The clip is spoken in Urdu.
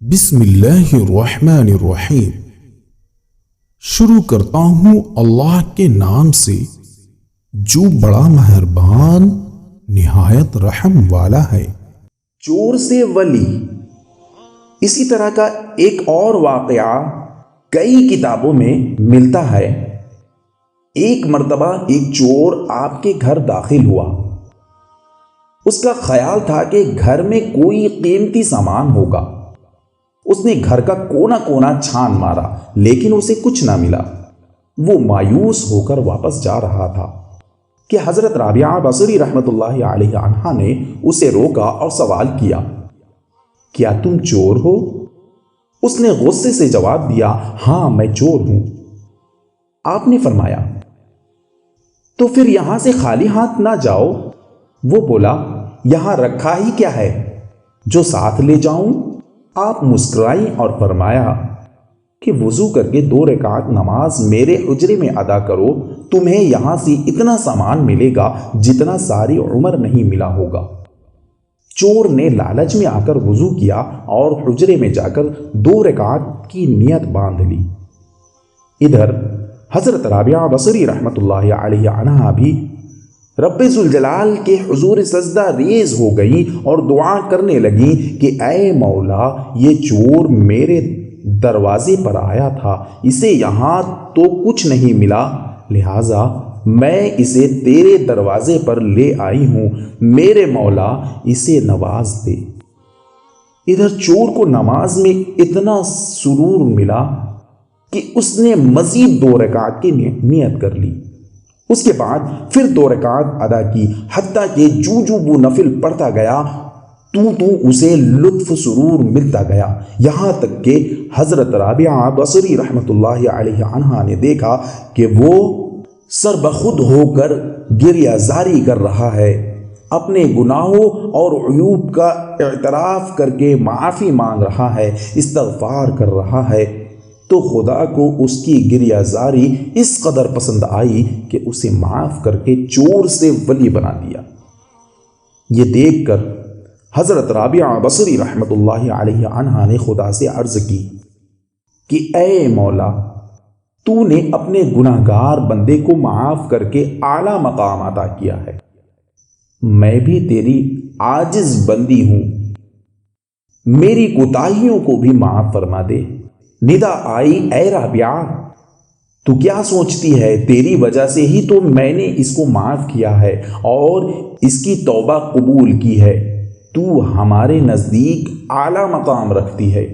بسم اللہ الرحمن الرحیم۔ شروع کرتا ہوں اللہ کے نام سے جو بڑا مہربان نہایت رحم والا ہے۔ چور سے ولی۔ اسی طرح کا ایک اور واقعہ کئی کتابوں میں ملتا ہے۔ ایک مرتبہ ایک چور آپ کے گھر داخل ہوا۔ اس کا خیال تھا کہ گھر میں کوئی قیمتی سامان ہوگا۔ اس نے گھر کا کونا کونا چھان مارا لیکن اسے کچھ نہ ملا۔ وہ مایوس ہو کر واپس جا رہا تھا کہ حضرت رابعہ بصری رحمت اللہ علیہ عنہا نے اسے روکا اور سوال کیا، کیا تم چور ہو؟ اس نے غصے سے جواب دیا، ہاں میں چور ہوں۔ آپ نے فرمایا، تو پھر یہاں سے خالی ہاتھ نہ جاؤ۔ وہ بولا، یہاں رکھا ہی کیا ہے جو ساتھ لے جاؤں؟ آپ مسکرائیں اور فرمایا کہ وضو کر کے 2 رکعت نماز میرے حجرے میں ادا کرو، تمہیں یہاں سے اتنا سامان ملے گا جتنا ساری عمر نہیں ملا ہوگا۔ چور نے لالچ میں آ کر وضو کیا اور حجرے میں جا کر 2 رکعت کی نیت باندھ لی۔ ادھر حضرت رابعہ بصری رحمت اللہ علیہ عنہا بھی رب ذوالجلال کے حضور سجدہ ریز ہو گئی اور دعا کرنے لگی کہ اے مولا، یہ چور میرے دروازے پر آیا تھا، اسے یہاں تو کچھ نہیں ملا، لہٰذا میں اسے تیرے دروازے پر لے آئی ہوں، میرے مولا اسے نواز دے۔ ادھر چور کو نماز میں اتنا سرور ملا کہ اس نے مزید 2 رکعت کی نیت کر لی۔ اس کے بعد پھر 2 رکعت ادا کی، حتیٰ کہ جو وہ نفل پڑھتا گیا تو اسے لطف سرور ملتا گیا، یہاں تک کہ حضرت رابعہ بصری رحمت اللہ علیہ عنہا نے دیکھا کہ وہ سر بخود ہو کر گریہ زاری کر رہا ہے، اپنے گناہوں اور عیوب کا اعتراف کر کے معافی مانگ رہا ہے، استغفار کر رہا ہے۔ تو خدا کو اس کی گریہ زاری اس قدر پسند آئی کہ اسے معاف کر کے چور سے ولی بنا دیا۔ یہ دیکھ کر حضرت رابعہ بصری رحمت اللہ علیہ عنہا نے خدا سے عرض کی کہ اے مولا، تو نے اپنے گناہ گار بندے کو معاف کر کے اعلیٰ مقام عطا کیا ہے، میں بھی تیری عاجز بندی ہوں، میری کوتاہیوں کو بھی معاف فرما دے۔ ندا آئی، اے رابعہ، تو کیا سوچتی ہے؟ تیری وجہ سے ہی تو میں نے اس کو معاف کیا ہے اور اس کی توبہ قبول کی ہے، تو ہمارے نزدیک اعلیٰ مقام رکھتی ہے۔